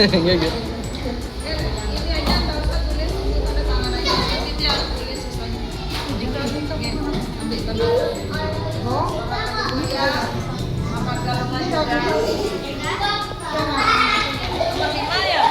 Enggak gitu. Ini aja nggak usah tulis tanda tangan aja. Ini dia tulis siswanya. Ambil tanda. Oh, iya. Apa galongan juga? Lima ya?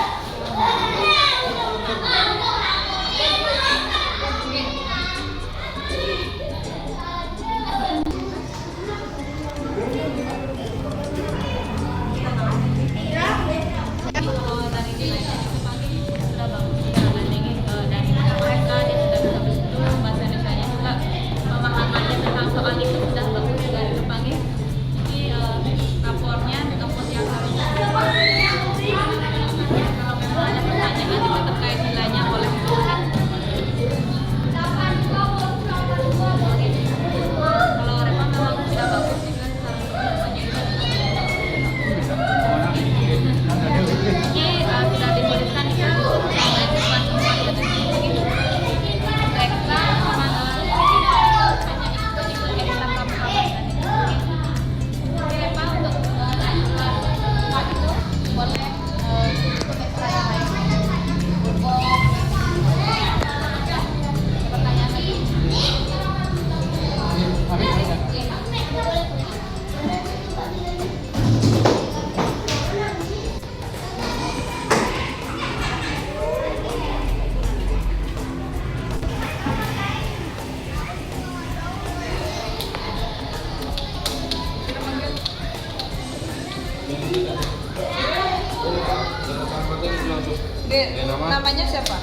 Namanya siapa?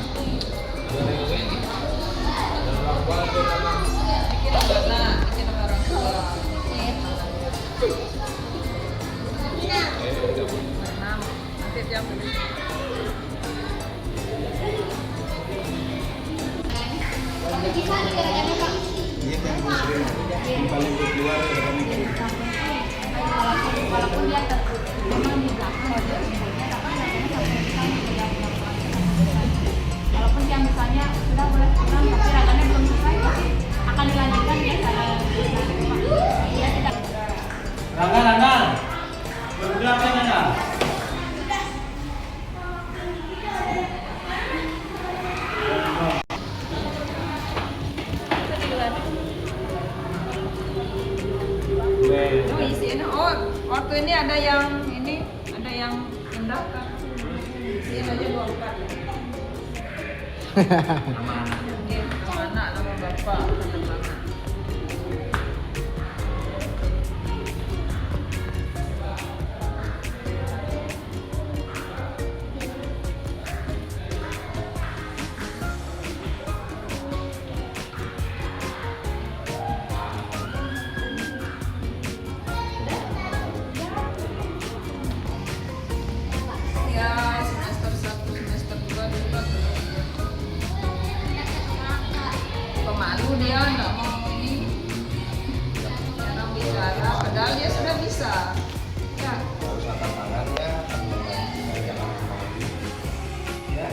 Bikin nama orang tua. Nanti jam walaupun dia memang di belakang walaupun dia misalnya sudah boleh pulang tapi raganya belum selesai pasti akan dilanjutkan ya kalau dia tidak. Rangga, bergerak ya Rangga. Oh isinya, oh waktu ini ada yang pindah kan? Ini aja 24. Nama Anak nama bapak tanda tangan. Ya semester 1, semester 2 dulu kan pemalu dia nggak mau ini jarang bicara padahal dia sudah bisa ya. Harus angkat tangannya, yang ya.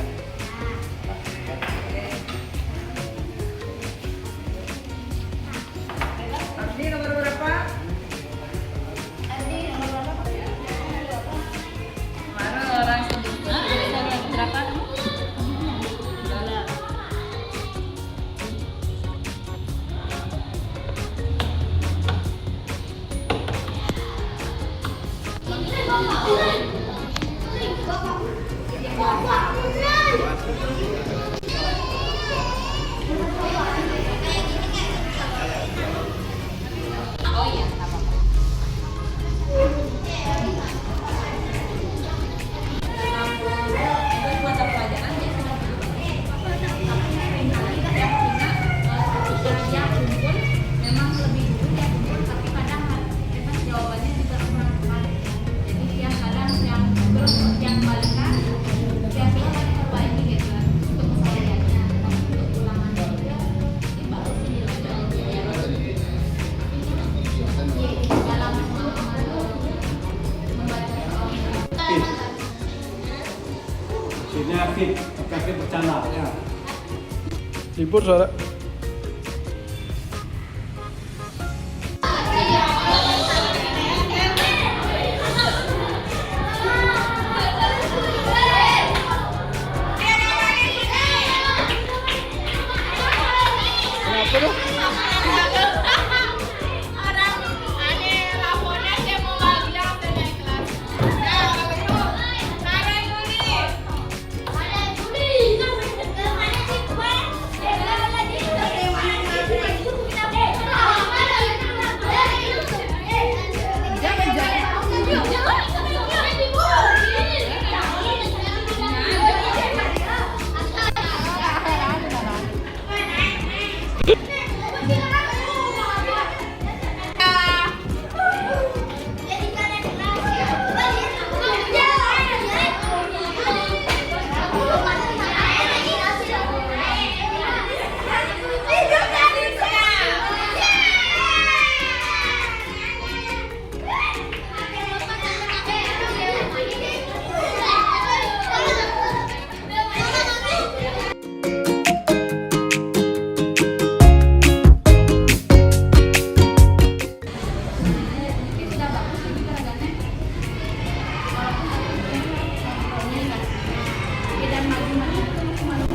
Ardi nomor berapa? Mana orang sebut berapa? Oh iya, nggak apa-apa. itu mata pelajaran ya. Yang kumpul memang lebih dulu yang kumpul tapi kadang bebas jawabannya juga kurang kebalik. Jadi dia kadang yang terus yang balikan dia bilang perbaiki gitu kan untuk kesalahannya untuk ulangannya juga ini baru sih nilainya dalam membaca soal Sini aktif, aktif bercanda ya. Libur sore. Orang aneh laporan dia mau bahagia apa naik kelas. Nah, kalau itu Nara Yuli. Sudah bagus ini seraganya. Walaupun ini kan beda maju-maju itu masih malu.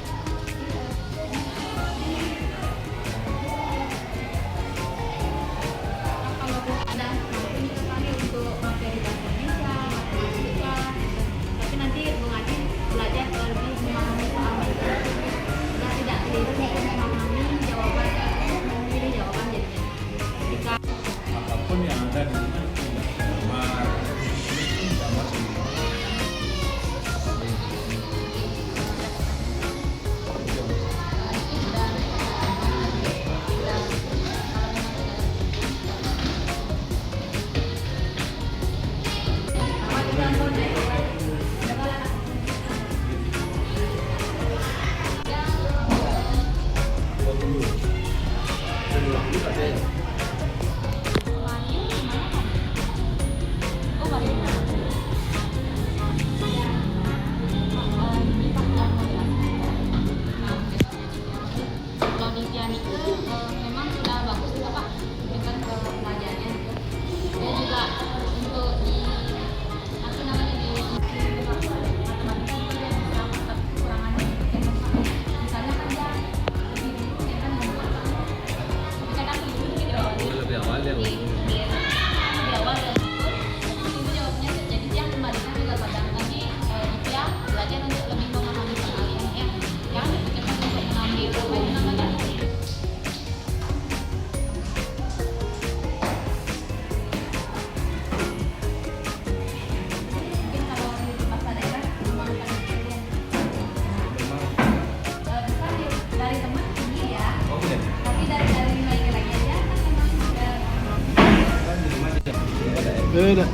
Kalau ada mungkin kita pakai untuk materi bahasa Indonesia, matematika. Tapi nanti Bung Adi belajar lebih memahami soal mereka. Sudah tidak keliru untuk memahami jawaban, memilih jawaban jadinya. Jika Apapun yang ada di sini sama sama semua. kalau di pianik itu memang sudah bagus juga Pak dengan pelajarannya gitu. Dan juga untuk di apa namanya di matematika itu dia bisa dapat kekurangannya misalnya kan dia lebih dulu dia kan membuat tapi kadang Lebih awal dia lebih awal dan itu jawabnya jadi dia kembalikan juga pada nanti dia belajar untuk lebih memahami soal ini ya jangan dipikirkan untuk mengambil apa itu namanya. Mungkin kalau di bahasa daerah memang kan kalian bisa dari teman tinggi ya Oke. tapi dari lagi aja kan memang udah Kan di rumah dia. Beda.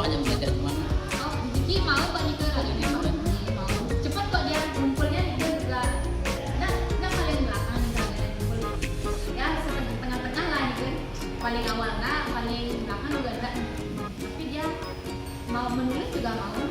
awalnya belajar kemana? Oh, Diki mau kok Nika lagi mau. Cepat kok dia ngumpulnya dia juga nggak paling belakang misalnya ngumpul. Ya tengah-tengah lah gitu. Paling awal nggak, paling belakang juga enggak. Tapi dia mau menulis juga mau.